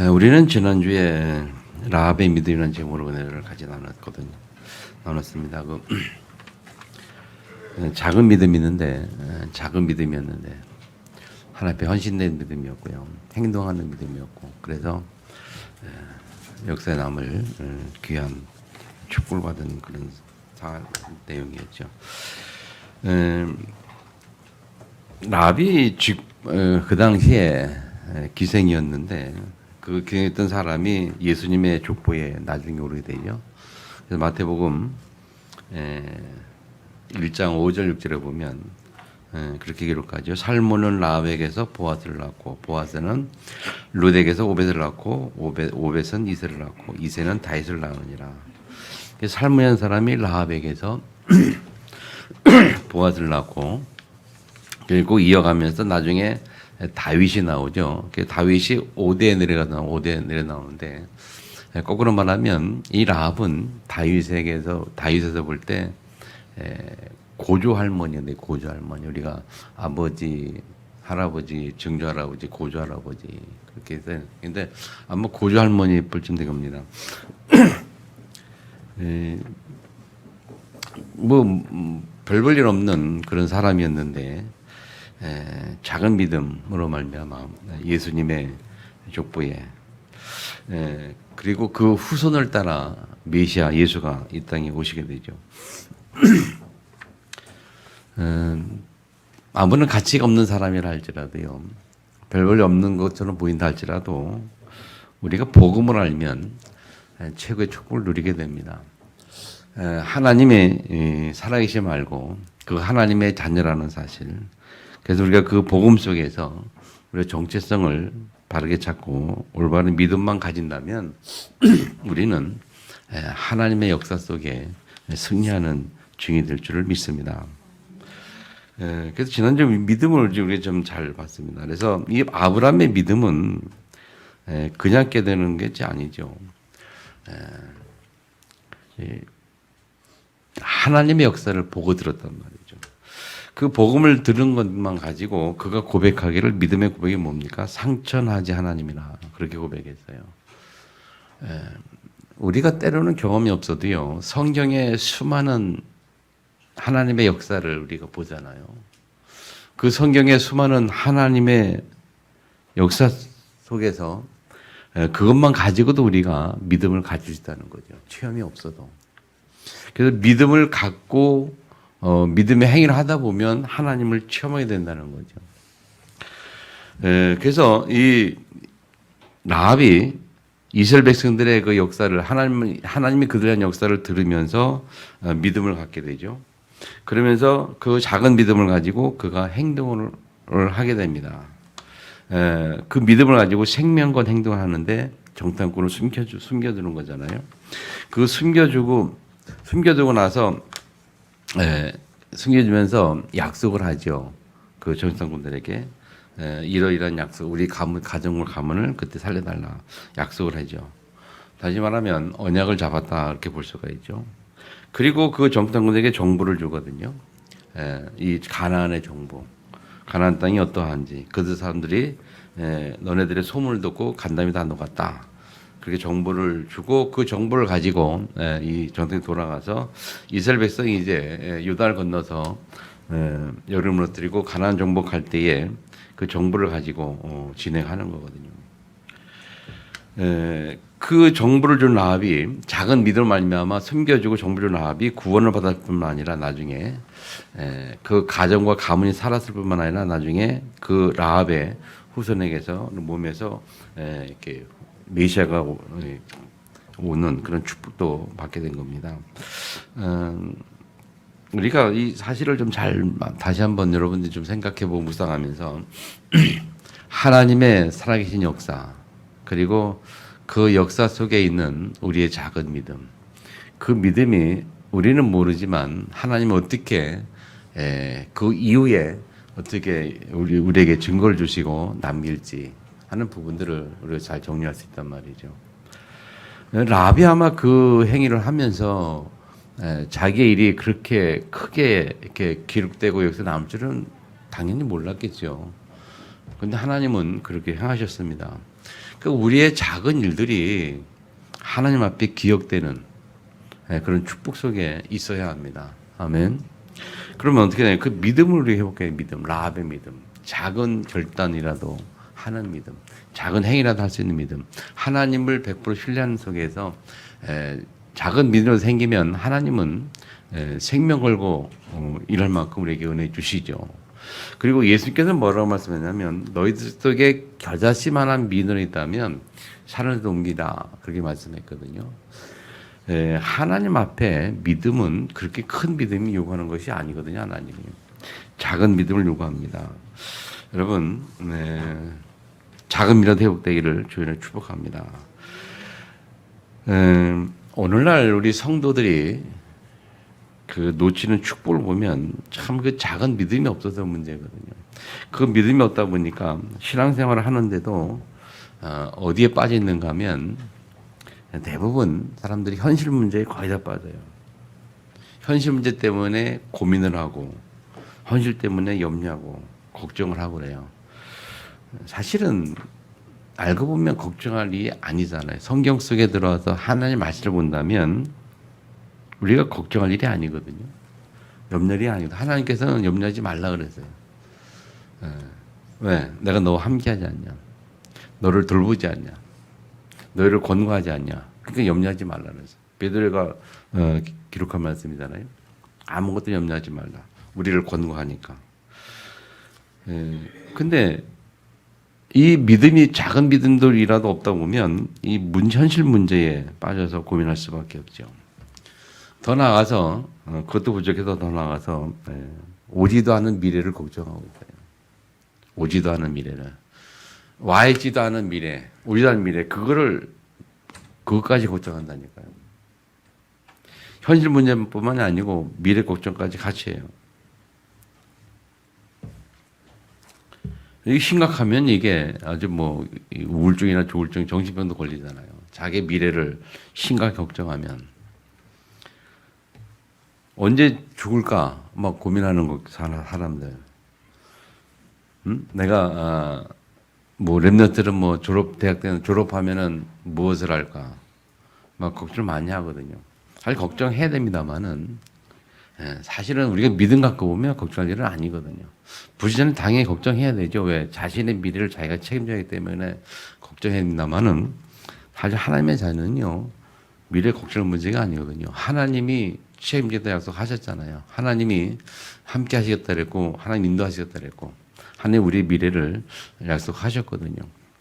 우리는 지난주에 라합의 믿음이라는 제목으로 은혜를 같이 나눴습니다. 작은 믿음이었는데 하나님 앞에 헌신된 믿음이었고요. 행동하는 믿음이었고, 그래서 역사에 남을 귀한 축복을 받은 그런 내용이었죠. 라합이 그 당시에 기생이었는데 그 기생했던 사람이 예수님의 족보에 나중에 오르게 되죠. 그래서 마태복음 1장 5절 6절에 보면 그렇게 기록하죠. 살몬은 라합에게서 보아스를 낳고, 보아스는 룻에게서 오벳을 낳고, 오벳은 이세를 낳고, 이세는 다윗을 낳으니라. 살몬이라는 사람이 라합에게서 보아스를 낳고, 그리고 이어가면서 나중에 다윗이 나오죠. 다윗이 5대에 내려 나오는데, 거꾸로 말하면 이 라합은 다윗에서 볼 때 고조 할머니인데, 고조 할머니. 우리가 아버지, 할아버지, 증조 할아버지, 고조 할아버지 그렇게 해서, 근데 아마 고조 할머니 뻘쯤 된 겁니다. 별 볼 일 없는 그런 사람이었는데, 작은 믿음으로 말미암아 예수님의 족보에, 그리고 그 후손을 따라 메시아 예수가 이 땅에 오시게 되죠. 아무런 가치가 없는 사람이라 할지라도요, 별 볼 일 없는 것처럼 보인다 할지라도 우리가 복음을 알면 최고의 축복을 누리게 됩니다. 하나님의 살아계심 알고 그 하나님의 자녀라는 사실, 그래서 우리가 그 복음 속에서 우리의 정체성을 바르게 찾고 올바른 믿음만 가진다면 우리는 하나님의 역사 속에 승리하는 증이 될 줄을 믿습니다. 그래서 지난주 믿음을 우리가 좀 잘 봤습니다. 그래서 이 아브라함의 믿음은 그냥 깨닫는 게 아니죠. 하나님의 역사를 보고 들었단 말이죠. 그 복음을 들은 것만 가지고 그가 고백하기를, 믿음의 고백이 뭡니까? 상천하지 하나님이라, 그렇게 고백했어요. 우리가 때로는 경험이 없어도요, 성경의 수많은 하나님의 역사를 우리가 보잖아요. 그 성경의 수많은 하나님의 역사 속에서 그것만 가지고도 우리가 믿음을 가질 수 있다는 거죠. 체험이 없어도. 그래서 믿음을 갖고 믿음의 행위를 하다 보면 하나님을 체험하게 된다는 거죠. 그래서 이 라합이 이스라엘 백성들의 그 역사를, 하나님이 그들에 대한 역사를 들으면서 믿음을 갖게 되죠. 그러면서 그 작은 믿음을 가지고 그가 행동을 하게 됩니다. 그 믿음을 가지고 생명건 행동을 하는데 정탐꾼을 숨겨두는 거잖아요. 그 숨겨두고 나서 숨겨주면서 약속을 하죠. 그 정탐꾼들에게 이러이러한 약속, 우리 가정을 가문을 그때 살려달라 약속을 하죠. 다시 말하면 언약을 잡았다, 이렇게 볼 수가 있죠. 그리고 그 정탐꾼에게 정보를 주거든요. 이 가나안의 정보, 가나안 땅이 어떠한지, 그들 사람들이 너네들의 소문을 듣고 간담이 다 녹았다, 그렇게 정보를 주고, 그 정보를 가지고 이 정탐꾼이 돌아가서 이스라엘 백성이 이제 요단을 건너서 여름을 무너뜨리고 가나안 정복할 때에 그 정보를 가지고 진행하는 거거든요. 그 정보를 준 라합이, 작은 믿음을 말미암아 숨겨주고 정보를 준 라합이 구원을 받았을 뿐만 아니라 나중에 그 가정과 가문이 살았을 뿐만 아니라 나중에 그 라합의 후손에게서, 몸에서 이렇게 메시아가 오는 그런 축복도 받게 된 겁니다. 우리가 이 사실을 좀 다시 한번 여러분들이 좀 생각해보고 묵상하면서 하나님의 살아계신 역사, 그리고 그 역사 속에 있는 우리의 작은 믿음, 그 믿음이 우리는 모르지만 하나님은 어떻게 그 이후에 어떻게 우리에게 증거를 주시고 남길지 하는 부분들을 우리가 잘 정리할 수 있단 말이죠. 라합이 아마 그 행위를 하면서 자기의 일이 그렇게 크게 이렇게 기록되고 여기서 남을 줄은 당연히 몰랐겠죠. 그런데 하나님은 그렇게 행하셨습니다. 그 우리의 작은 일들이 하나님 앞에 기억되는 그런 축복 속에 있어야 합니다. 아멘. 그러면 어떻게 돼요? 그 믿음을 우리 회복해야 믿음, 라합의 믿음. 작은 결단이라도 하는 믿음, 작은 행위라도 할 수 있는 믿음. 하나님을 100% 신뢰하는 속에서 작은 믿음이 생기면 하나님은 생명 걸고 일할 만큼 우리에게 은혜 주시죠. 그리고 예수님께서 뭐라고 말씀했냐면 너희들 속에 겨자씨만한 믿음이 있다면 산을 옮기라 그렇게 말씀했거든요. 하나님 앞에 믿음은 그렇게 큰 믿음이 요구하는 것이 아니거든요. 하나님이 작은 믿음을 요구합니다. 여러분 작은 믿음 회복되기를 주님을 축복합니다. 오늘날 우리 성도들이 그 놓치는 축복을 보면 참 그 작은 믿음이 없어서 문제거든요. 그 믿음이 없다 보니까 신앙생활을 하는데도 어디에 빠져 있는가 하면 대부분 사람들이 현실 문제에 거의 다 빠져요. 현실 문제 때문에 고민을 하고 현실 때문에 염려하고 걱정을 하고 그래요. 사실은 알고 보면 걱정할 일이 아니잖아요. 성경 속에 들어와서 하나님 말씀을 본다면 우리가 걱정할 일이 아니거든요. 염려할 일이 아니거든요. 하나님께서는 염려하지 말라 그랬어요. 왜? 내가 너와 함께하지 않냐? 너를 돌보지 않냐? 너희를 권고하지 않냐? 그러니까 염려하지 말라 그랬어요. 베드로가 기록한 말씀이잖아요. 아무것도 염려하지 말라. 우리를 권고하니까. 근데 이 믿음이 작은 믿음들이라도 없다 보면 이 현실 문제에 빠져서 고민할 수밖에 없죠. 더 나아가서 그것도 부족해서 더 나아가서 오지도 않은 미래를 걱정하고 있어요. 오지도 않은 미래를. 와 있지도 않은 미래, 오지도 않은 미래 그것까지 걱정한다니까요. 현실 문제뿐만이 아니고 미래 걱정까지 같이 해요. 이게 심각하면 이게 아주 뭐 우울증이나 조울증, 정신병도 걸리잖아요. 자기 미래를 심각하게 걱정하면 언제 죽을까 막 고민하는 거 사람들. 내가 뭐 랩런트들은 뭐 대학 때는 졸업하면은 무엇을 할까 막 걱정 많이 하거든요. 사실 걱정해야 됩니다만은 사실은 우리가 믿음 갖고 보면 걱정할 일은 아니거든요. 부지런히 당연히 걱정해야 되죠. 왜? 자신의 미래를 자기가 책임져야 하기 때문에 걱정해야 됩니다만은 사실 하나님의 자녀는요. 미래 걱정 문제가 아니거든요. 하나님이 책임지겠다 약속하셨잖아요. 하나님이 함께 하시겠다 그랬고 하나님 인도하시겠다 그랬고 하나님 우리의 미래를 약속하셨거든요.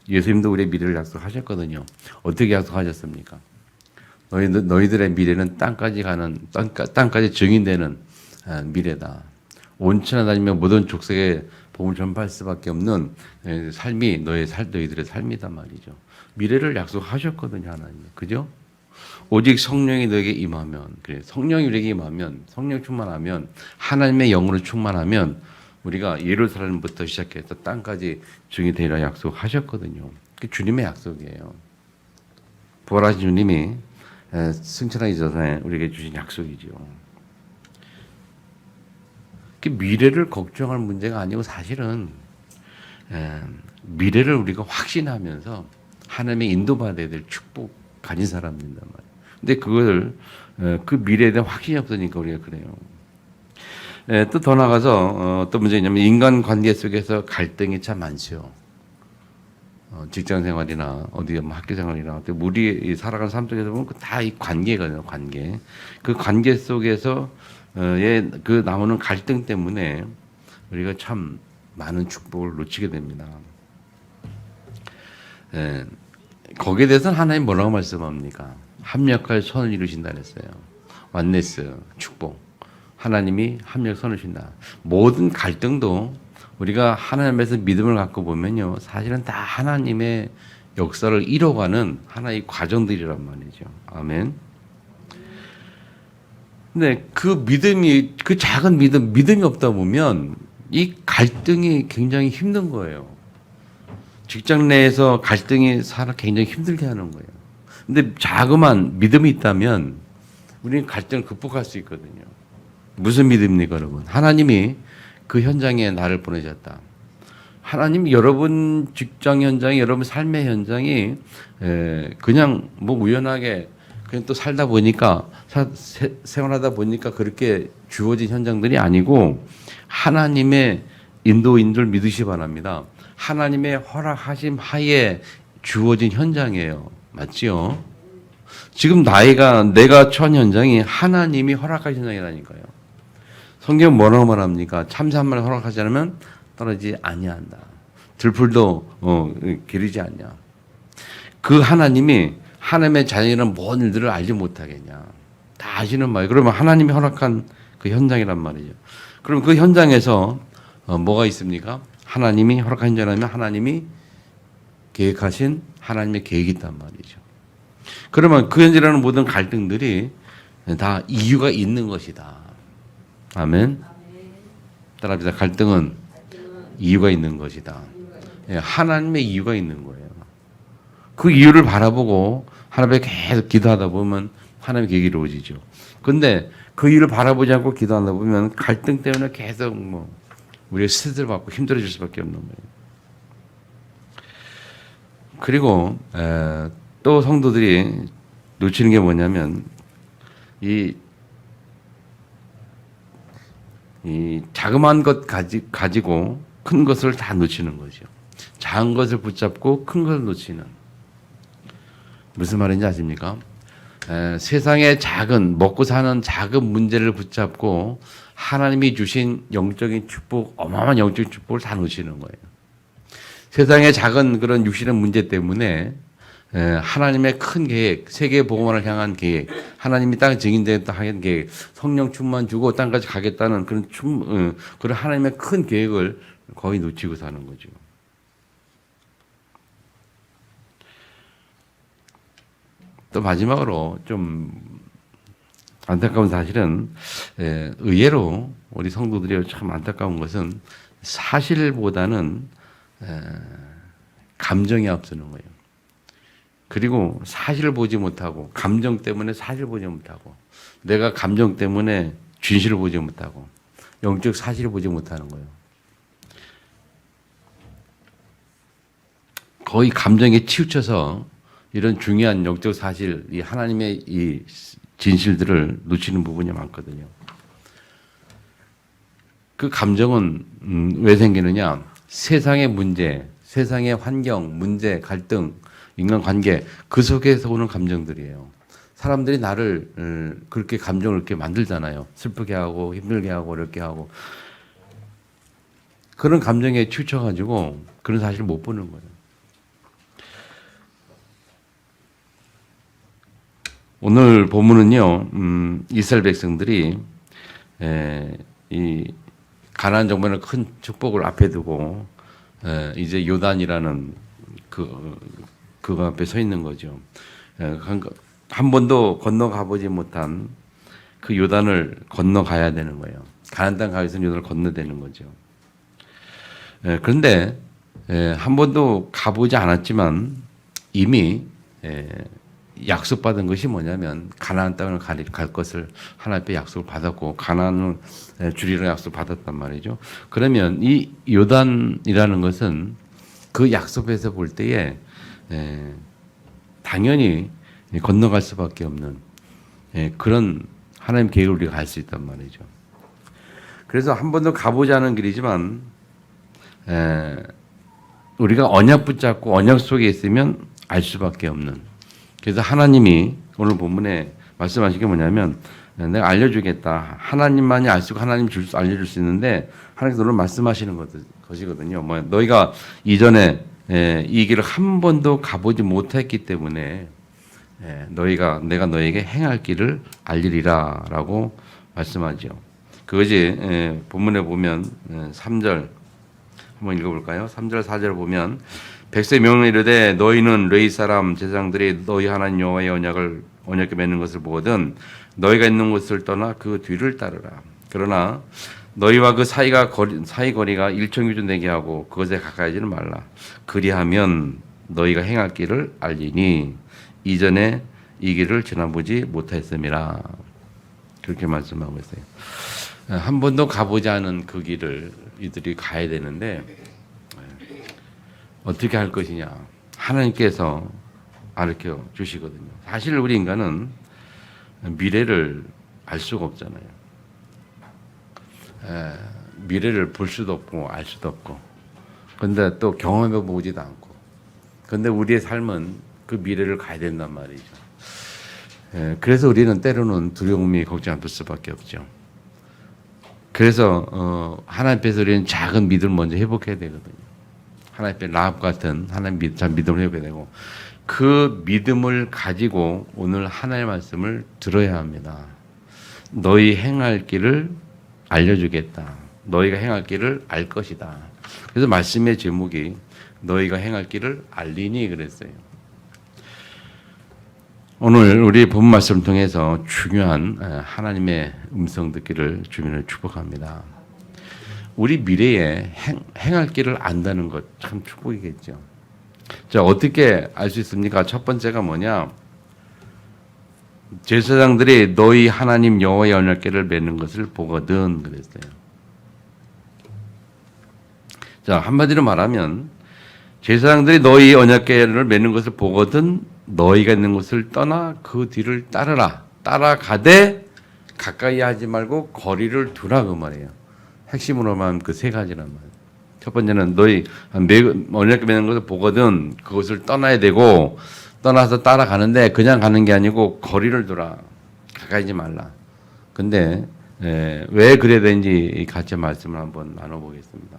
예수님도 우리의 미래를 약속하셨거든요. 어떻게 약속하셨습니까? 너희들의 미래는 땅까지 증인되는 미래다. 온 천하 다니며 모든 족속에 복음을 전파할 수밖에 없는 삶이 너희들의 삶이단 말이죠. 미래를 약속하셨거든요, 하나님. 그죠? 오직 성령이 너에게 임하면, 그래. 성령이 우리에게 임하면, 성령 충만하면, 하나님의 영으로 충만하면, 우리가 예루살렘부터 시작해서 땅까지 증이 되리라 약속하셨거든요. 그게 주님의 약속이에요. 부활하신 주님이 승천하기 전에 우리에게 주신 약속이죠. 미래를 걱정할 문제가 아니고 사실은 미래를 우리가 확신하면서 하나님의 인도받아야 될 축복 가진 사람입니다. 근데 그걸 그 미래에 대한 확신이 없으니까 우리가 그래요. 또 더 나가서 어떤 문제냐면 인간 관계 속에서 갈등이 참 많죠. 직장 생활이나 어디 학교 생활이나 우리 살아가는 삶 속에서 보면 다 이 관계거든요. 관계. 그 관계 속에서 그 나오는 갈등 때문에 우리가 참 많은 축복을 놓치게 됩니다. 거기에 대해서는 하나님 뭐라고 말씀합니까? 합력할 선을 이루신다 그랬어요. 완네스, 축복. 하나님이 합력 선을 주신다. 모든 갈등도 우리가 하나님에서 믿음을 갖고 보면요. 사실은 다 하나님의 역사를 이뤄가는 하나의 과정들이란 말이죠. 아멘. 근데 그 작은 믿음이 없다 보면 이 갈등이 굉장히 힘든 거예요. 직장 내에서 갈등이 굉장히 힘들게 하는 거예요. 근데 자그마한 믿음이 있다면 우리는 갈등을 극복할 수 있거든요. 무슨 믿음입니까, 여러분? 하나님이 그 현장에 나를 보내셨다. 하나님 여러분 직장 현장이 여러분 삶의 현장이 그냥 뭐 우연하게 그냥 또 살다 보니까 생활하다 보니까 그렇게 주어진 현장들이 아니고 하나님의 인도인 줄 믿으시 바랍니다. 하나님의 허락하심 하에 주어진 현장이에요. 맞지요? 지금 내가 처한 현장이 하나님이 허락하신 현장이라니까요. 성경 뭐라고 말합니까? 참새 한 마리 허락하지 않으면 떨어지지 아니한다. 들풀도 기르지 않냐. 그 하나님이 하나님의 자녀이라는 모든 일들을 알지 못하겠냐. 다 아시는 말이에요. 그러면 하나님이 허락한 그 현장이란 말이죠. 그럼 그 현장에서 뭐가 있습니까? 하나님이 허락한 현장이라면 하나님이 계획하신 하나님의 계획이 있단 말이죠. 그러면 그 현장이라는 모든 갈등들이 다 이유가 있는 것이다. 아멘. 따라합시다. 갈등은 이유가 있는 것이다. 하나님의 이유가 있는 거예요. 그 이유를 바라보고 하나님께 계속 기도하다 보면 하나님의 계획이 이루어지죠. 그런데 그 이유를 바라보지 않고 기도하다 보면 갈등 때문에 계속 우리가 스트레스를 받고 힘들어질 수밖에 없는 거예요. 그리고 또 성도들이 놓치는 게 뭐냐면 이 자그마한 것 가지고 큰 것을 다 놓치는 거죠. 작은 것을 붙잡고 큰 것을 놓치는. 무슨 말인지 아십니까? 세상의 작은 먹고 사는 작은 문제를 붙잡고 하나님이 주신 영적인 축복, 어마어마한 영적인 축복을 다 놓치는 거예요. 세상의 작은 그런 육신의 문제 때문에 하나님의 큰 계획, 세계 복음화를 향한 계획, 하나님이 땅에 증인되겠다 하는 계획, 성령 충만 주고 땅까지 가겠다는 그런 하나님의 큰 계획을 거의 놓치고 사는 거죠. 또 마지막으로 좀 안타까운 사실은 의외로 우리 성도들이 참 안타까운 것은 사실보다는 감정이 앞서는 거예요. 그리고 사실을 보지 못하고 감정 때문에 사실을 보지 못하고 내가 감정 때문에 진실을 보지 못하고 영적 사실을 보지 못하는 거예요. 거의 감정에 치우쳐서 이런 중요한 영적 사실, 이 하나님의 이 진실들을 놓치는 부분이 많거든요. 그 감정은 왜 생기느냐? 세상의 문제, 세상의 환경, 문제, 갈등, 인간관계 그 속에서 오는 감정들이에요. 사람들이 나를 그렇게 감정을 이렇게 만들잖아요. 슬프게 하고 힘들게 하고 어렵게 하고 그런 감정에 치우쳐가지고 그런 사실을 못 보는 거예요. 오늘 본문은요, 이스라엘 백성들이 이 가나안 정복의 큰 축복을 앞에 두고 이제 요단이라는 그 앞에 서 있는 거죠. 한 번도 건너가 보지 못한 그 요단을 건너가야 되는 거예요. 가나안 땅 가기 위해서 요단을 건너야 되는 거죠. 그런데 한 번도 가보지 않았지만 이미 약속받은 것이 뭐냐면 가나안 땅을 갈 것을 하나님 앞에 약속을 받았고 가나안을 주리라는 약속을 받았단 말이죠. 그러면 이 요단이라는 것은 그 약속에서 볼 때에 당연히 건너갈 수밖에 없는 그런 하나님 계획을 우리가 갈 수 있단 말이죠. 그래서 한 번도 가보지 않은 길이지만 우리가 언약 붙잡고 언약 속에 있으면 알 수밖에 없는. 그래서 하나님이 오늘 본문에 말씀하신 게 뭐냐면 내가 알려주겠다. 하나님만이 알 수 있고 하나님 알려줄 수 있는데 하나님께서 오늘 말씀하시는 것이거든요. 너희가 이전에 이 길을 한 번도 가보지 못했기 때문에 내가 너에게 행할 길을 알리리라라고 말씀하죠. 그것이 본문에 보면 3절 한번 읽어볼까요? 3절 4절 보면 백성이 명령을 이르되 너희는 레위 사람 제사장들이 너희 하나님 여호와의 언약을 맺는 것을 보거든 너희가 있는 곳을 떠나 그 뒤를 따르라. 그러나 너희와 그 사이 거리가 1,000규 되게 하고 그것에 가까이지는 말라. 그리하면 너희가 행할 길을 알리니 이전에 이 길을 지나보지 못했음이라. 그렇게 말씀하고 있어요. 한 번도 가보지 않은 그 길을 이들이 가야 되는데 어떻게 할 것이냐 하나님께서 가르쳐 주시거든요. 사실 우리 인간은 미래를 알 수가 없잖아요. 미래를 볼 수도 없고 알 수도 없고, 근데 또 경험해 보지도 않고, 근데 우리의 삶은 그 미래를 가야 된단 말이죠. 그래서 우리는 때로는 두려움이 걱정될 수밖에 없죠. 그래서 하나님 앞에서 우리는 작은 믿음을 먼저 회복해야 되거든요. 하나님 앞에 라합 같은 하나님 믿음을 회복해야 되고, 그 믿음을 가지고 오늘 하나님의 말씀을 들어야 합니다. 너희 행할 길을 알려주겠다. 너희가 행할 길을 알 것이다. 그래서 말씀의 제목이 너희가 행할 길을 알리니 그랬어요. 오늘 우리 본 말씀을 통해서 중요한 하나님의 음성 듣기를 주민을 축복합니다. 우리 미래에 행할 길을 안다는 것 참 축복이겠죠. 자, 어떻게 알 수 있습니까? 첫 번째가 뭐냐? 제사장들이 너희 하나님 여호와의 언약궤를 맺는 것을 보거든 그랬어요. 자, 한마디로 말하면 제사장들이 너희 언약궤를 맺는 것을 보거든 너희가 있는 곳을 떠나 그 뒤를 따르라. 따라가되 가까이 하지 말고 거리를 두라 그 말이에요. 핵심으로만 그 세 가지란 말이에요. 첫 번째는 너희 언약궤 맺는 것을 보거든 그것을 떠나야 되고, 떠나서 따라가는데 그냥 가는 게 아니고 거리를 두라. 가까이 하지 말라. 근데 왜 그래야 되는지 같이 말씀을 한번 나눠보겠습니다.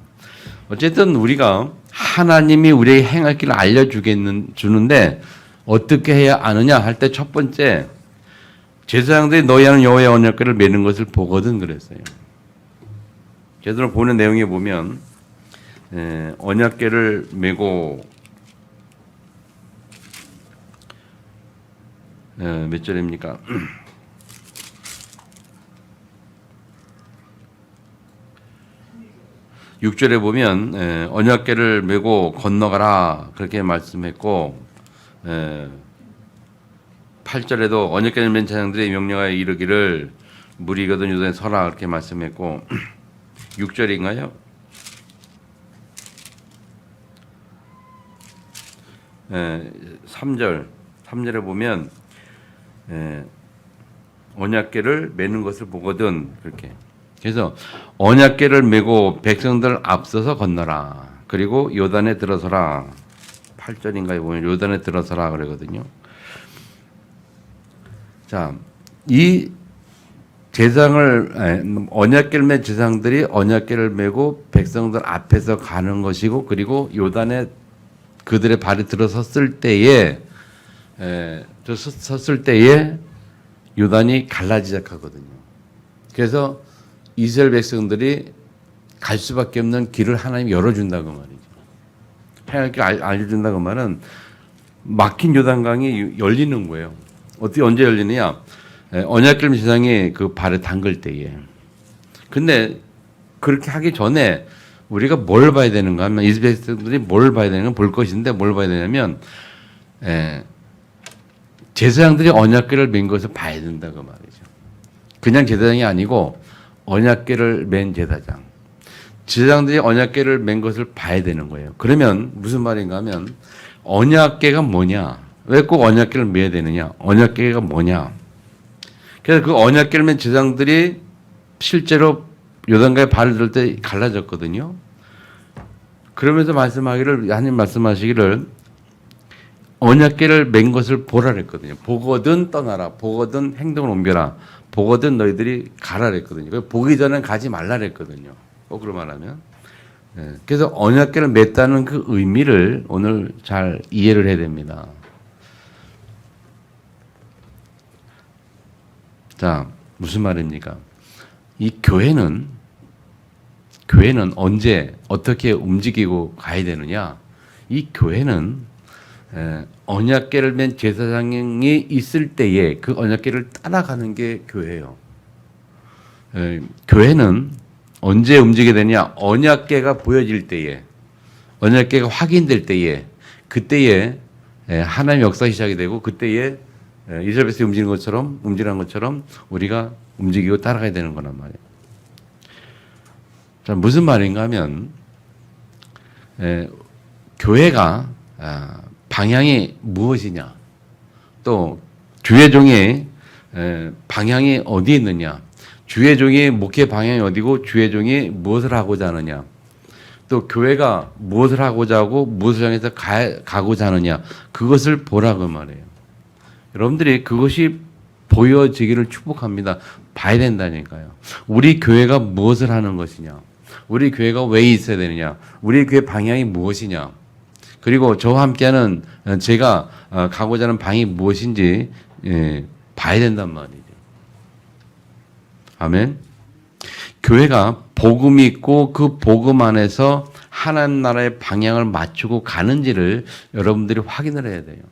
어쨌든 우리가 하나님이 우리에게 행할 길을 알려주는데 어떻게 해야 아느냐 할 때 첫 번째, 제사장들이 너희 하는 여호와의 언약궤를 맺는 것을 보거든 그랬어요. 제대로 보는 내용에 보면 언약궤를 메고 몇 절입니까? 6절에 보면 언약궤를 메고 건너가라 그렇게 말씀했고, 8절에도 언약궤를 맨 제사장들이 명령하여 이르기를 물이 거든 요단에 서라 그렇게 말씀했고, 6절인가요? 3절에 보면 언약궤를 메는 것을 보거든 그렇게. 그래서 언약궤를 메고 백성들 앞서서 건너라. 그리고 요단에 들어서라. 8절인가에 보면 요단에 들어서라 그러거든요. 자, 이 언약궤를 맨 제사장들이 언약궤를 메고 백성들 앞에서 가는 것이고, 그리고 요단에 그들의 발이 들어섰을 때에 요단이 갈라지기 시작하거든요. 그래서 이스라엘 백성들이 갈 수밖에 없는 길을 하나님이 열어준다고 말이죠. 행할 길 알려준다고 말은 막힌 요단강이 열리는 거예요. 어떻게 언제 열리느냐? 언약궤 제사장이 그 발을 담글 때에. 근데 그렇게 하기 전에 우리가 뭘 봐야 되는가 하면, 이스라엘 백성들이 뭘 봐야 되는가 볼 것인데 뭘 봐야 되냐면 제사장들이 언약궤를 맨 것을 봐야 된다고 말이죠. 그냥 제사장이 아니고 언약궤를 맨 제사장. 제사장들이 언약궤를 맨 것을 봐야 되는 거예요. 그러면 무슨 말인가 하면, 언약궤가 뭐냐? 왜 꼭 언약궤를 매야 되느냐? 언약궤가 뭐냐? 그래서 그 언약궤를 맨 제사장들이 실제로 요단강에 발을 들 때 갈라졌거든요. 그러면서 하나님 말씀하시기를 언약궤를 맨 것을 보라 그랬거든요. 보거든 떠나라. 보거든 행동을 옮겨라. 보거든 너희들이 가라 그랬거든요. 보기 전엔 가지 말라 그랬거든요. 거꾸로 말하면. 그래서 언약궤를 맸다는 그 의미를 오늘 잘 이해를 해야 됩니다. 자, 무슨 말입니까? 이 교회는 언제 어떻게 움직이고 가야 되느냐? 이 교회는 언약궤를 맨 제사장이 있을 때에 그 언약궤를 따라가는 게 교회예요. 교회는 언제 움직이게 되냐? 언약궤가 보여질 때에, 언약궤가 확인될 때에, 그때에 하나님의 역사가 시작이 되고, 그때에 이스라엘 백성이 움직이는 것처럼 우리가 움직이고 따라가야 되는 거란 말이에요. 자, 무슨 말인가 하면 교회가 방향이 무엇이냐, 또 주의 종의 방향이 어디에 있느냐, 주의 종의 목회 방향이 어디고 주의 종이 무엇을 하고자 하느냐, 또 교회가 무엇을 하고자 하고 무엇을 향해서 가고자 하느냐, 그것을 보라고 말해요. 여러분들이 그것이 보여지기를 축복합니다. 봐야 된다니까요. 우리 교회가 무엇을 하는 것이냐, 우리 교회가 왜 있어야 되느냐, 우리 교회 방향이 무엇이냐, 그리고 저와 함께하는 제가 가고자 하는 방이 무엇인지 봐야 된단 말이죠. 아멘. 교회가 복음이 있고 그 복음 안에서 하나님 나라의 방향을 맞추고 가는지를 여러분들이 확인을 해야 돼요.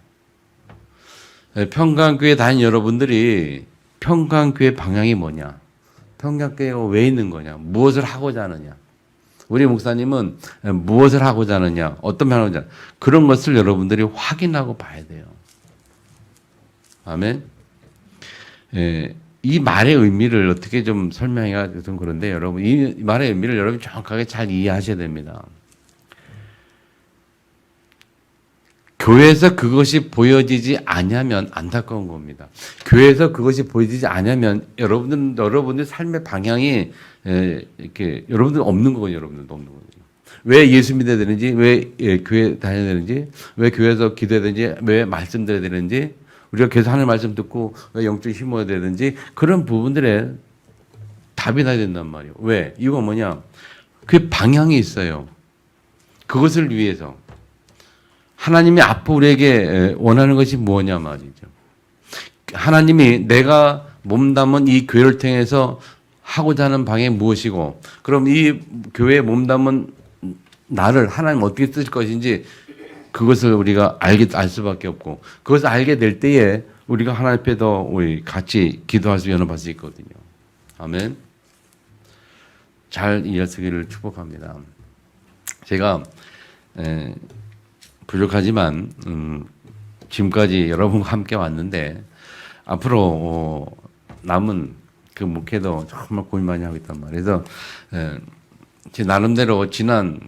평강교회 다닌 여러분들이 평강교회 방향이 뭐냐, 평강교회가 왜 있는 거냐, 무엇을 하고자 하느냐, 우리 목사님은 무엇을 하고자 하느냐, 어떤 방향을 하고자 하느냐, 그런 것을 여러분들이 확인하고 봐야 돼요. 아멘. 이 말의 의미를 어떻게 좀 설명해야 좀 그런데, 여러분 이 말의 의미를 여러분이 정확하게 잘 이해하셔야 됩니다. 교회에서 그것이 보여지지 않으면 안타까운 겁니다. 교회에서 그것이 보여지지 않으면 여러분들 삶의 방향이 이렇게 여러분들 없는 거거든요. 여러분들도 없는 거거든요. 왜 예수 믿어야 되는지, 왜 교회 다녀야 되는지, 왜 교회에서 기도해야 되는지, 왜 말씀 드려야 되는지, 우리가 계속 하나님 말씀 듣고 왜 영적 힘어야 되는지, 그런 부분들에 답이 나야 된단 말이에요. 왜? 이유가 뭐냐? 그 방향이 있어요. 그것을 위해서 하나님이 앞으로 우리에게 원하는 것이 뭐냐 말이죠. 하나님이 내가 몸담은 이 교회를 통해서 하고자 하는 방향이 무엇이고, 그럼 이 교회에 몸담은 나를 하나님 어떻게 쓰실 것인지, 그것을 우리가 알 수밖에 없고, 그것을 알게 될 때에 우리가 하나님 앞에 더 우리 같이 기도할 수, 연합할 수 있거든요. 아멘. 잘 이해하시기를 축복합니다. 제가 부족하지만 지금까지 여러분과 함께 왔는데, 앞으로 남은 그 목회도 정말 고민 많이 하고 있단 말이에요. 그래서 제 나름대로 지난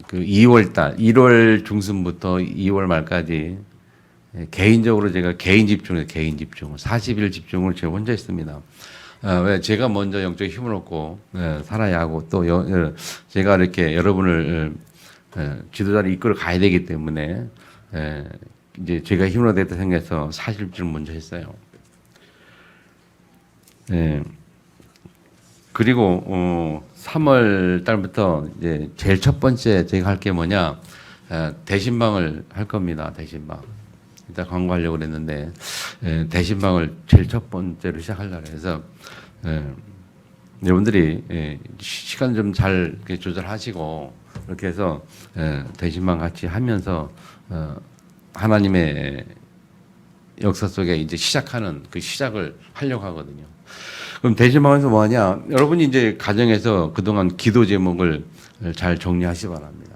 그 1월 중순부터 2월 말까지 개인적으로 제가 개인 집중을 40일 집중을 제가 혼자 했습니다. 왜 제가 먼저 영적 힘을 얻고 살아야 하고, 또 제가 이렇게 여러분을 지도자를 이끌어 가야 되기 때문에 이제 제가 힘을 얻겠다 생각해서 40일을 먼저 했어요. 그리고 3월 달부터 이제 제일 첫 번째 제가 할 게 뭐냐, 대신방을 할 겁니다. 대신방. 일단 광고하려고 그랬는데 대신방을 제일 첫 번째로 시작하려고 해서 여러분들이 시간 좀 잘 조절하시고 이렇게 해서 대신방 같이 하면서 하나님의 역사 속에 이제 시작하는 그 시작을 하려고 하거든요. 그럼 대신방에서 뭐하냐? 여러분이 이제 가정에서 그동안 기도 제목을 잘 정리하시 바랍니다.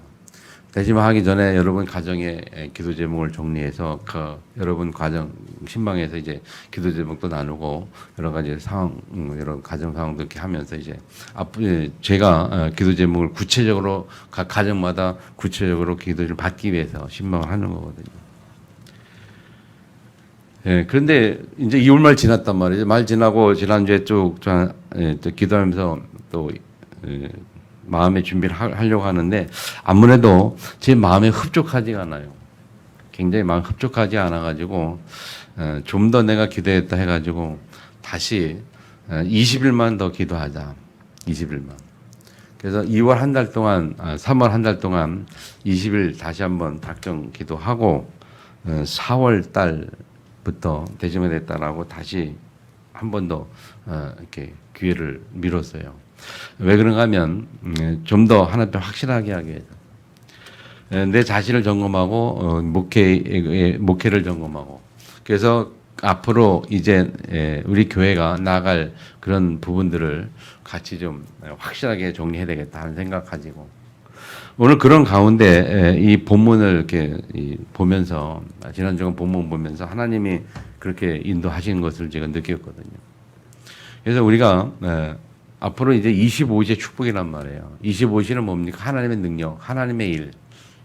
대신방 하기 전에 여러분 가정의 기도 제목을 정리해서 그 여러분 가정 신방에서 이제 기도 제목도 나누고 여러 가지 상황, 여러 가정 상황도 이렇게 하면서 이제 제가 기도 제목을 구체적으로 각 가정마다 구체적으로 기도를 받기 위해서 신방을 하는 거거든요. 그런데 이제 2월 말 지났단 말이죠. 말 지나고 지난주에 쭉 기도하면서 또 마음의 준비를 하려고 하는데, 아무래도 제 마음에 흡족하지가 않아요. 굉장히 마음 흡족하지 않아가지고 좀 더 내가 기도했다 해가지고 다시 20일만 더 기도하자. 20일만. 그래서 2월 한 달 동안, 3월 한 달 동안 20일 다시 한번 작정 기도하고 4월 달부터 대지면 됐다라고 다시 한 번 더 이렇게 기회를 미뤘어요. 왜 그런가 하면 좀 더 하나님 확실하게 하게 해서 내 자신을 점검하고 목회를 점검하고, 그래서 앞으로 이제 우리 교회가 나아갈 그런 부분들을 같이 좀 확실하게 정리해야 되겠다 하는 생각 가지고, 오늘 그런 가운데 이 본문을 이렇게 보면서, 지난주에 본문 보면서 하나님이 그렇게 인도하시는 것을 제가 느꼈거든요. 그래서 우리가 앞으로 이제 25시의 축복이란 말이에요. 25시는 뭡니까? 하나님의 능력, 하나님의 일,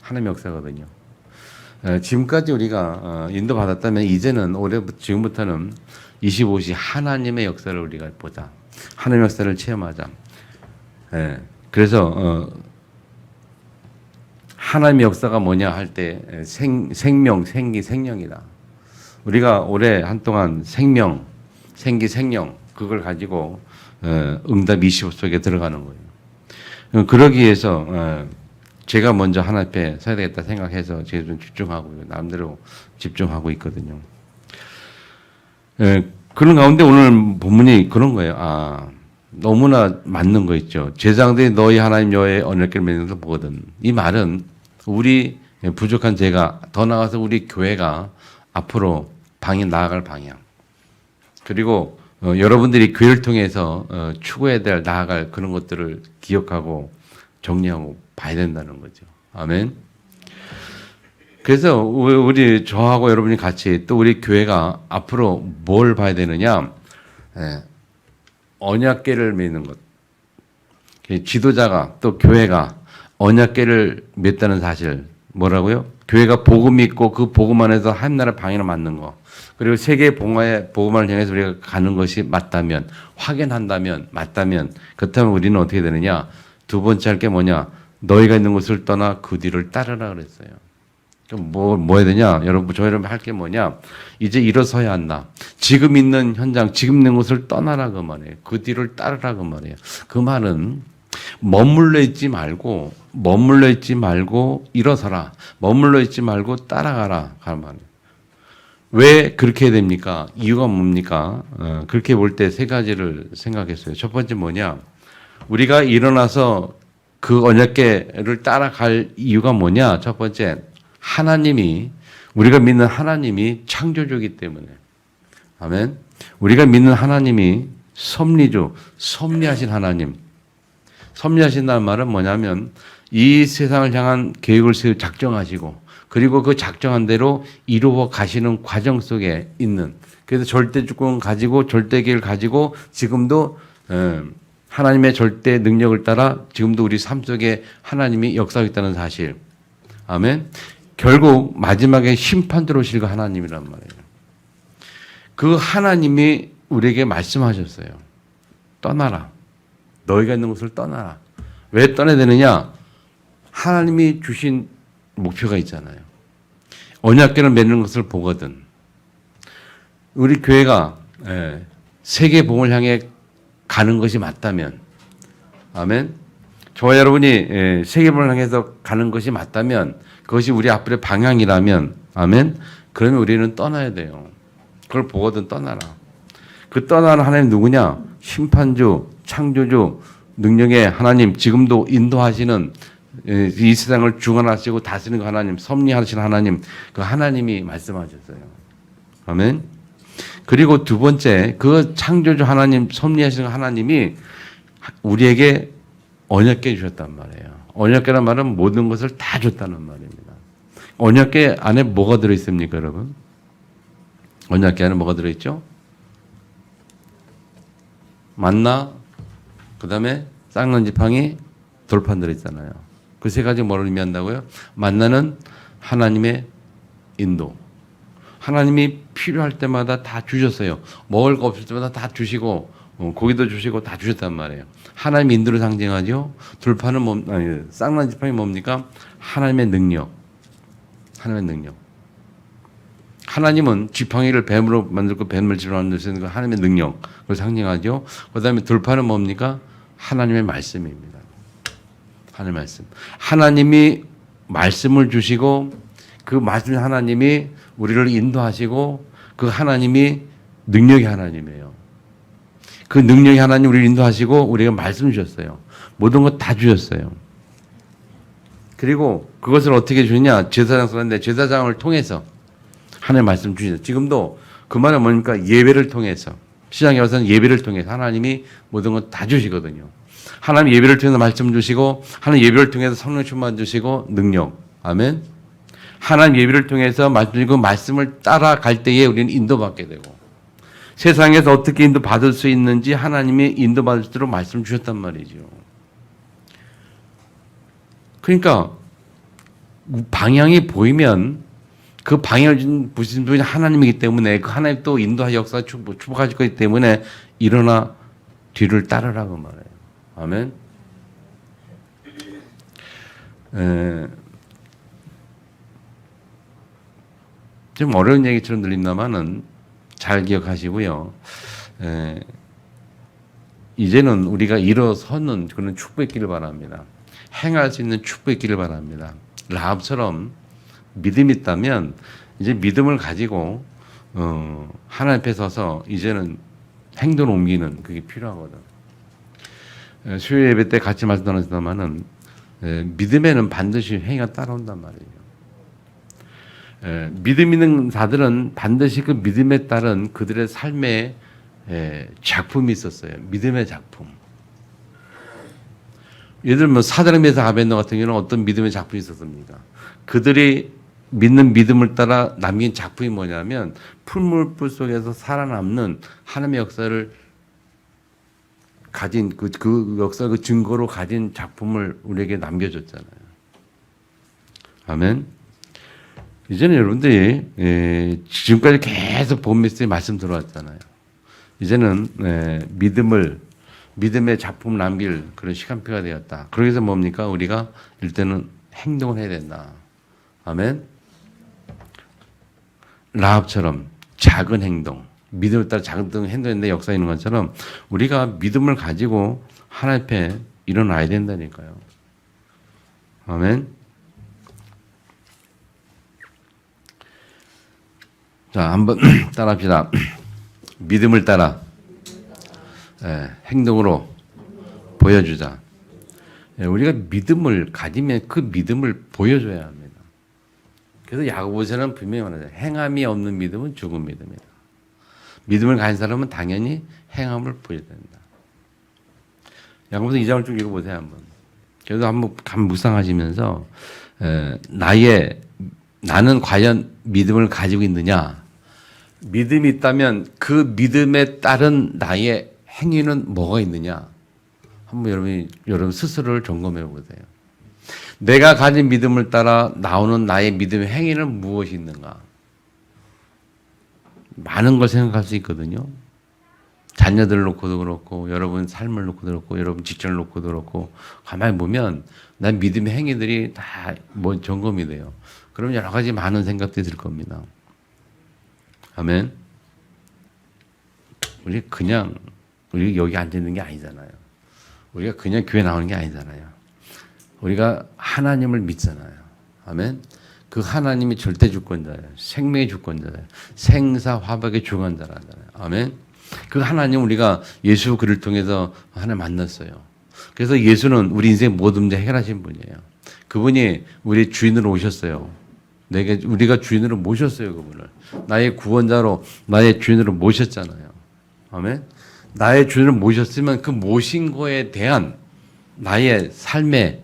하나님의 역사거든요. 지금까지 우리가 인도받았다면 이제는 지금부터는 25시 하나님의 역사를 우리가 보자. 하나님의 역사를 체험하자. 그래서 하나님의 역사가 뭐냐 할 때 생명, 생기, 생명이다. 우리가 올해 한동안 생명, 생기, 생명 그걸 가지고 응답 25 속에 들어가는 거예요. 그러기 위해서 제가 먼저 하나님 앞에 서야 되겠다 생각해서 제가 좀 집중하고 남대로 집중하고 있거든요. 그런 가운데 오늘 본문이 그런 거예요. 너무나 맞는 거 있죠. 제사장들이 너희 하나님 여호와의 언약궤를 맺는 것을 보거든. 이 말은 우리 부족한 제가 더 나아가서 우리 교회가 앞으로 나아갈 방향. 그리고 여러분들이 교회를 통해서 추구해야 될 나아갈 그런 것들을 기억하고 정리하고 봐야 된다는 거죠. 아멘. 그래서 우리 저하고 여러분이 같이 또 우리 교회가 앞으로 뭘 봐야 되느냐? 언약궤를 맺는 것. 지도자가 또 교회가 언약궤를 맺다는 사실 뭐라고요? 교회가 복음 있고 그 복음 안에서 한 나라 방향을 맞는 거. 그리고 세계 복음을 향해서 우리가 가는 것이 맞다면, 확인한다면, 맞다면, 그렇다면 우리는 어떻게 되느냐? 두 번째 할 게 뭐냐? 너희가 있는 곳을 떠나 그 뒤를 따르라 그랬어요. 그럼 뭐 해야 되냐? 저 여러분 할 게 뭐냐? 이제 일어서야 한다. 지금 있는 현장, 지금 있는 곳을 떠나라 그 말이에요. 그 뒤를 따르라 그 말이에요. 그 말은 머물러 있지 말고 일어서라. 머물러 있지 말고 따라가라 그 말이에요. 왜 그렇게 해야 됩니까? 이유가 뭡니까? 그렇게 볼 때 세 가지를 생각했어요. 첫 번째 뭐냐? 우리가 일어나서 그 언약궤를 따라갈 이유가 뭐냐? 첫 번째, 우리가 믿는 하나님이 창조주이기 때문에. 아멘. 우리가 믿는 하나님이 섭리하신 하나님. 섭리하신다는 말은 뭐냐면 이 세상을 향한 계획을 작정하시고 그리고 그 작정한 대로 이루어 가시는 과정 속에 있는, 그래서 절대 주권 가지고 절대계를 가지고 지금도 하나님의 절대 능력을 따라 지금도 우리 삶 속에 하나님이 역사하고 있다는 사실. 아멘. 결국 마지막에 심판 들어오실 그 하나님이란 말이에요. 그 하나님이 우리에게 말씀하셨어요. 떠나라. 너희가 있는 곳을 떠나라. 왜 떠나야 되느냐? 하나님이 주신 목표가 있잖아요. 언약궤를 맺는 것을 보거든. 우리 교회가 세계 복음을 향해 가는 것이 맞다면, 아멘. 저와 여러분이 세계 복음을 향해서 가는 것이 맞다면, 그것이 우리 앞으로의 방향이라면, 아멘. 그러면 우리는 떠나야 돼요. 그걸 보거든 떠나라. 그 떠나는 하나님 누구냐? 심판주, 창조주, 능력의 하나님, 지금도 인도하시는 이 세상을 주관하시고 다스리는 하나님, 섭리하시는 하나님, 그 하나님이 말씀하셨어요. 아멘. 그리고 두 번째, 그 창조주 하나님, 섭리하시는 하나님이 우리에게 언약궤 주셨단 말이에요. 언약궤란 말은 모든 것을 다 줬다는 말입니다. 언약궤 안에 뭐가 들어있습니까, 여러분? 언약궤 안에 뭐가 들어있죠? 만나, 그 다음에 쌍난 지팡이, 돌판 들어있잖아요. 그 세 가지 뭘 의미한다고요? 만나는 하나님의 인도. 하나님이 필요할 때마다 다 주셨어요. 먹을 거 없을 때마다 다 주시고, 고기도 주시고 다 주셨단 말이에요. 하나님의 인도를 상징하죠. 돌판은 쌍난 지팡이 뭡니까? 하나님의 능력. 하나님의 능력. 하나님은 지팡이를 뱀으로 만들고 뱀을 지로 만드시는 그 하나님의 능력. 그걸 상징하죠. 그 다음에 돌판은 뭡니까? 하나님의 말씀입니다. 하나님의 말씀. 하나님이 말씀을 주시고 그 말씀 하나님이 우리를 인도하시고 그 하나님이 능력의 하나님이에요. 그 능력의 하나님 우리를 인도하시고 우리가 말씀 주셨어요. 모든 것 다 주셨어요. 그리고 그것을 어떻게 주느냐? 제사장 썼는데 제사장을 통해서 하나님 말씀 주시죠. 지금도 그 말은 뭡니까? 예배를 통해서. 시장에 와서는 예배를 통해서 하나님이 모든 것 다 주시거든요. 하나님 예배를 통해서 말씀 주시고 하나님 예배를 통해서 성령 충만 주시고 능력. 아멘. 하나님 예배를 통해서 말씀 주시고 말씀을 따라갈 때에 우리는 인도받게 되고 세상에서 어떻게 인도받을 수 있는지 하나님이 인도받을 수 있도록 말씀 주셨단 말이죠. 그러니까 방향이 보이면 그 방향을 주신 분이 하나님이기 때문에 그 하나님 또 인도하 역사 축복하실 거기 때문에 일어나 뒤를 따르라고 말해요. 아멘. 좀 어려운 얘기처럼 들린다마는 잘 기억하시고요. 이제는 우리가 일어서는 그런 축복이 있기를 바랍니다. 행할 수 있는 축복이 있기를 바랍니다. 라합처럼 믿음이 있다면 이제 믿음을 가지고 하나님 앞에 서서 이제는 행동을 옮기는 그게 필요하거든. 수요 예배 때 같이 말씀 나눴습니다마는 믿음에는 반드시 행위가 따라온단 말이에요. 믿음 있는 자들은 반드시 그 믿음에 따른 그들의 삶의 작품이 있었어요. 믿음의 작품. 예를 들면 사드락 메삭 아벤노 같은 경우는 어떤 믿음의 작품이 있었습니까? 그들이 믿는 믿음을 따라 남긴 작품이 뭐냐면 풀물불 속에서 살아남는 하나님의 역사를 가진 그 역사 그 증거로 가진 작품을 우리에게 남겨줬잖아요. 아멘. 이제는 여러분들이 지금까지 계속 본 메시지 말씀 들어왔잖아요. 이제는 믿음의 작품 남길 그런 시간표가 되었다. 그래서 뭡니까? 우리가 일단은 행동을 해야 된다. 아멘. 라합처럼 작은 행동, 믿음을 따라 작은 행동인데 역사 있는 것처럼 우리가 믿음을 가지고 하나님 앞에 일어나야 된다니까요. 아멘. 자, 한번 따라합시다. 믿음을 따라 행동으로 보여주자. 우리가 믿음을 가지면 그 믿음을 보여줘야 합니다. 그래서 야고보서는 분명히 말하죠. 행함이 없는 믿음은 죽은 믿음이다. 믿음을 가진 사람은 당연히 행함을 보여야 된다. 야고보서 2장을 쭉 읽어보세요 한번. 그래서 한번 묵상하시면서 나는 과연 믿음을 가지고 있느냐? 믿음이 있다면 그 믿음에 따른 나의 행위는 뭐가 있느냐? 한번 여러분 스스로를 점검해 보세요. 내가 가진 믿음을 따라 나오는 나의 믿음의 행위는 무엇이 있는가? 많은 걸 생각할 수 있거든요. 자녀들을 놓고도 그렇고, 여러분 삶을 놓고도 그렇고, 여러분 직장을 놓고도 그렇고, 가만히 보면 난 믿음의 행위들이 다 뭐 점검이 돼요. 그럼 여러 가지 많은 생각들이 들 겁니다. 아멘. 우리 여기 앉아 있는 게 아니잖아요. 우리가 그냥 교회 나오는 게 아니잖아요. 우리가 하나님을 믿잖아요. 아멘. 그 하나님이 절대 주권자예요. 생명의 주권자예요. 생사 화복의 주관자라잖아요. 아멘. 그 하나님 우리가 예수 그를 통해서 하나님 만났어요. 그래서 예수는 우리 인생 모든 문제 해결하신 분이에요. 그분이 우리 주인으로 오셨어요. 우리가 주인으로 모셨어요, 그분을. 나의 구원자로, 나의 주인으로 모셨잖아요. 아멘. 나의 주인으로 모셨으면 그 모신 거에 대한 나의 삶의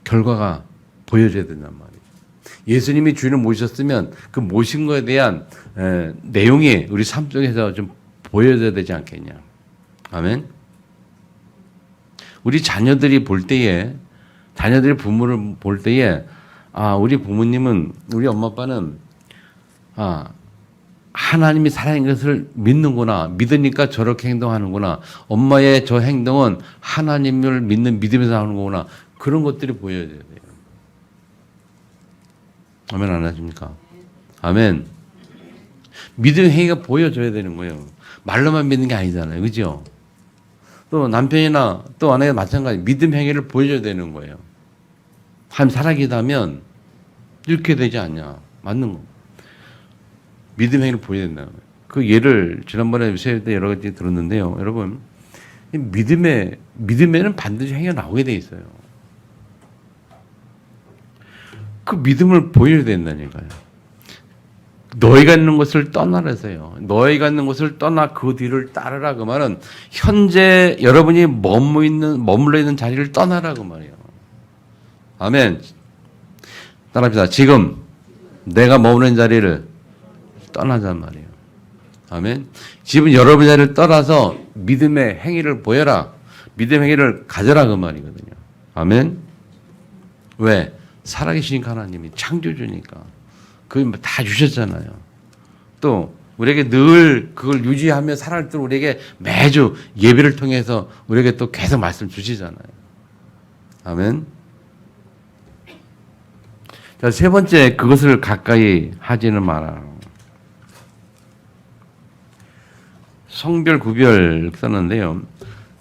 결과가 보여져야 된단 말이에요. 예수님이 주인을 모셨으면 그 모신 거에 대한 내용이 우리 삶 속에서 좀 보여져야 되지 않겠냐. 아멘. 우리 자녀들이 자녀들이 부모를 볼 때에 우리 부모님은, 우리 엄마 아빠는 하나님이 살아있는 것을 믿는구나. 믿으니까 저렇게 행동하는구나. 엄마의 저 행동은 하나님을 믿는 믿음에서 하는 거구나. 그런 것들이 보여야 돼요. 아멘 안 하십니까? 아멘. 믿음의 행위가 보여줘야 되는 거예요. 말로만 믿는 게 아니잖아요. 그죠? 또 남편이나 또 아내가 마찬가지 믿음 행위를 보여줘야 되는 거예요. 하나님 살아계시다면 이렇게 되지 않냐. 맞는 거. 믿음 행위를 보여야 된다. 그 예를 지난번에 세울 때 여러 가지 들었는데요. 여러분, 믿음에는 반드시 행위가 나오게 돼 있어요. 그 믿음을 보여야 된다니까요. 너희가 있는 곳을 떠나라서요. 너희가 있는 곳을 떠나 그 뒤를 따르라. 그 말은 현재 여러분이 머물러 있는 자리를 떠나라. 그 말이에요. 아멘. 따라합시다. 지금 내가 머무는 자리를 떠나잔 말이에요. 아멘. 지금 여러분 자리를 떠나서 믿음의 행위를 보여라. 믿음의 행위를 가져라. 그 말이거든요. 아멘. 왜? 살아계신 하나님이 창조주니까 그걸 다 주셨잖아요. 또 우리에게 늘 그걸 유지하며 살아갈 때 우리에게 매주 예배를 통해서 우리에게 또 계속 말씀 주시잖아요. 아멘. 자, 세 번째, 그것을 가까이 하지는 마라. 성별 구별 썼는데요.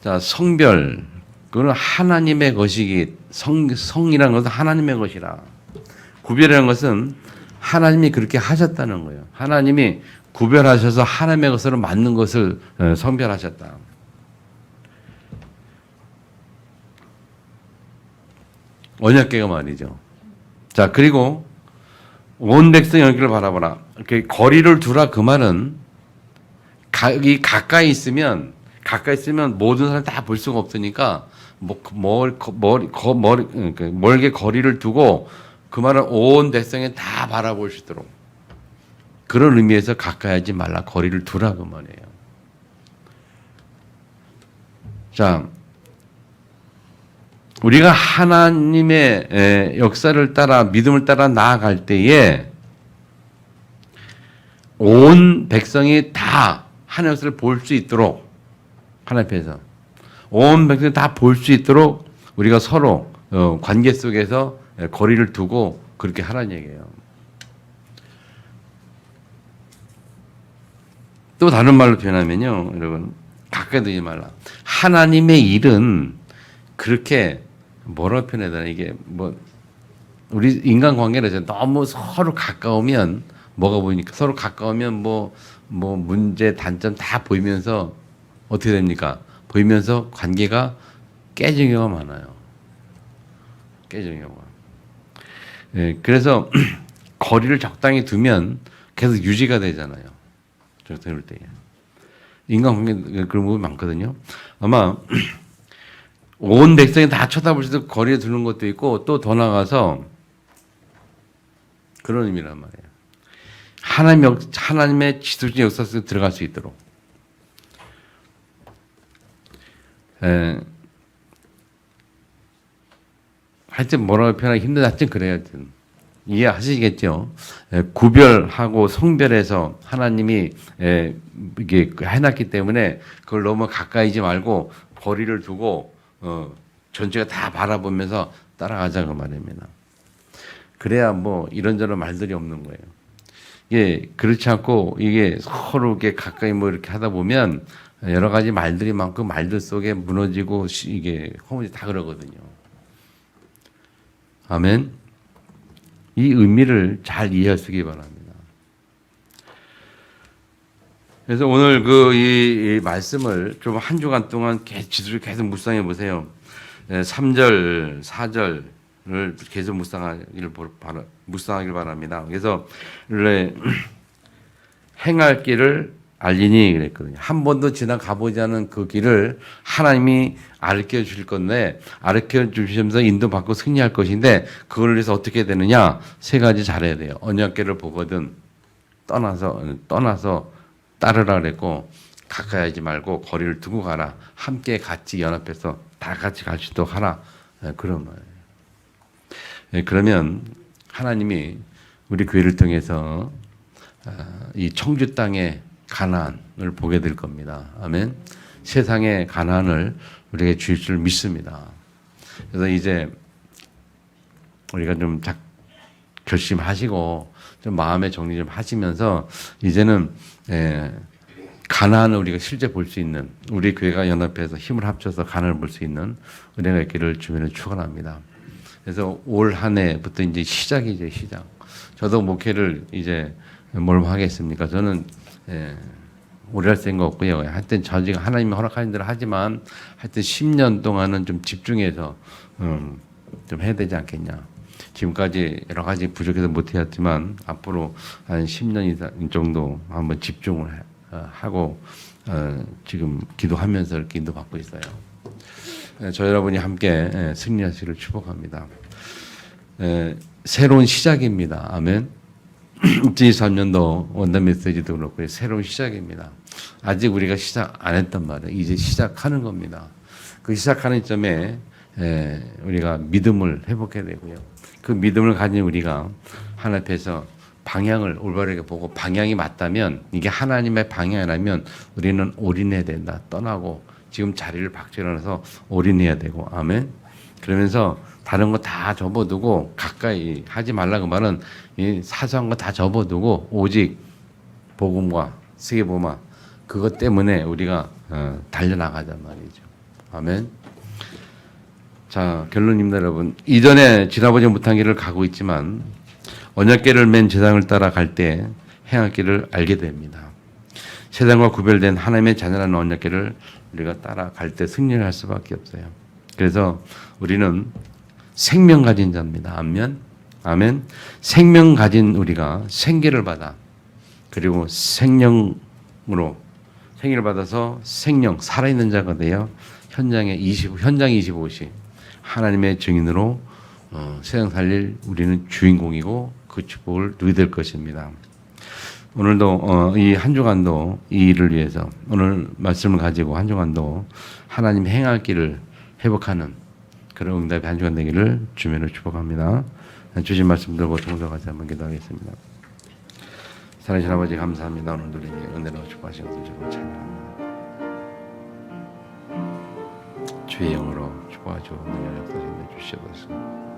자, 성별, 그거는 하나님의 것이기, 성이라는 것은 하나님의 것이라. 구별이라는 것은 하나님이 그렇게 하셨다는 거예요. 하나님이 구별하셔서 하나님의 것으로 맞는 것을 성별하셨다. 언약궤가 말이죠. 자, 그리고 온 백성이 여기를 바라보라. 이렇게 거리를 두라 그 말은 가까이 있으면 모든 사람 다 볼 수가 없으니까 멀게 거리를 두고 그 말은 온 백성이 다 바라볼 수 있도록 그런 의미에서 가까이 하지 말라 거리를 두라 그 말이에요. 자, 우리가 하나님의 역사를 따라 믿음을 따라 나아갈 때에 온 백성이 다 하나님의 역사를 볼 수 있도록 하나님 앞에서 온 백성이 다 볼 수 있도록 우리가 서로 관계 속에서 거리를 두고 그렇게 하라는 얘기예요. 또 다른 말로 표현하면요, 여러분 가까이 두지 말라. 하나님의 일은 그렇게 뭐라고 표현해야 되나 이게 우리 인간 관계에서 너무 서로 가까우면 뭐가 보이니까 서로 가까우면 뭐 문제 단점 다 보이면서 어떻게 됩니까? 보이면서 관계가 깨지는 경우가 많아요. 깨지는 경우가. 예, 그래서 거리를 적당히 두면 계속 유지가 되잖아요. 적당히 둘 때. 인간관계 그런 부분이 많거든요. 아마 온 백성이 다 쳐다볼 수 있도록 거리에 두는 것도 있고 또 더 나가서 그런 의미란 말이에요. 하나님의 지도적인 역사 속에 들어갈 수 있도록. 하여튼 뭐라고 표현하기 힘들다. 하여튼 그래요. 하여튼. 이해하시겠죠? 구별하고 성별해서 하나님이 이게 해놨기 때문에 그걸 너무 가까이지 말고 거리를 두고 전체가 다 바라보면서 따라가자 그 말입니다. 그래야 뭐 이런저런 말들이 없는 거예요. 이게 그렇지 않고 이게 서로 이렇게 가까이 뭐 이렇게 하다 보면 여러 가지 말들이 많고 말들 속에 무너지고 이게 허무지 다 그러거든요. 아멘. 이 의미를 잘 이해하시기 바랍니다. 그래서 오늘 이 말씀을 좀 한 주간 동안 지수를 계속 묵상해 보세요. 3절, 4절을 계속 묵상하길 바랍니다. 그래서 원래 행할 길을 알리니 그랬거든요. 한 번도 지나가 보지 않은 그 길을 하나님이 가르쳐 주실 건데 가르쳐 주시면서 인도받고 승리할 것인데 그걸 위해서 어떻게 되느냐? 세 가지 잘해야 돼요. 언약궤를 보거든 떠나서 따르라 그랬고 가까이 하지 말고 거리를 두고 가라. 함께 같이 연합해서 다 같이 갈 수 있도록 하라. 그런 말이에요. 그러면 하나님이 우리 교회를 통해서 이 청주 땅의 가나안을 보게 될 겁니다. 아멘. 세상의 가나안을 우리에게 주실 줄 믿습니다. 그래서 이제 우리가 좀 결심하시고 좀 마음의 정리 좀 하시면서 이제는 가나안을 우리가 실제 볼 수 있는 우리 교회가 연합해서 힘을 합쳐서 가나안을 볼 수 있는 은혜가 있기를 주님을 축원합니다. 그래서 올 한 해부터 이제 시작이죠, 시작. 저도 목회를 이제 뭘 하겠습니까? 저는 오래 할 생각 없고요. 하여튼 지금 하나님이 허락하신 대로 하지만 하여튼 10년 동안은 좀 집중해서 좀 해야 되지 않겠냐. 지금까지 여러 가지 부족해서 못해왔지만 앞으로 한 10년 이상 정도 한번 집중을 하고 지금 기도하면서 이렇게 인도받고 있어요. 저 여러분이 함께 승리하시기를 축복합니다. 새로운 시작입니다. 아멘. 2023년도 원단 메시지도 그렇고 새로운 시작입니다. 아직 우리가 시작 안 했단 말이에요. 이제 시작하는 겁니다. 그 시작하는 점에 우리가 믿음을 회복해야 되고요. 그 믿음을 가진 우리가 하나님 앞에서 방향을 올바르게 보고 방향이 맞다면 이게 하나님의 방향이라면 우리는 올인해야 된다. 떠나고 지금 자리를 박차려서 올인해야 되고 아멘. 그러면서 다른 거 다 접어두고 가까이 하지 말라 그 말은 이 사소한 거 다 접어두고 오직 복음과 세계복음화 그것 때문에 우리가 달려나가자 말이죠. 아멘. 자 결론입니다 여러분. 이전에 지나보지 못한 길을 가고 있지만 언약궤를 맨 제사장을 따라 갈 때 행할 길을 알게 됩니다. 세상과 구별된 하나님의 자녀라는 언약궤를 우리가 따라갈 때 승리를 할 수밖에 없어요. 그래서 우리는 생명 가진 자입니다. 아멘. 아멘. 생명 가진 우리가 생기를 받아 그리고 생명으로 생기를 받아서 생명 살아있는 자가 되어 현장 25시 하나님의 증인으로 세상 살릴 우리는 주인공이고 그 축복을 누리게 될 것입니다. 오늘도 이 한 주간도 이 일을 위해서 오늘 말씀을 가지고 한 주간도 하나님 행할 길을 회복하는 그런 응답의 한 주간 되기를 주면으로 축복합니다. 주신 말씀 들고 동서같이 한번 기도하겠습니다. 사랑하신 아버지 감사합니다. 오늘도 은혜로 축복하신 것을 주고 찬양합니다. 주의 영으로 축복하시고 은혜를 역사하여 주시옵소서.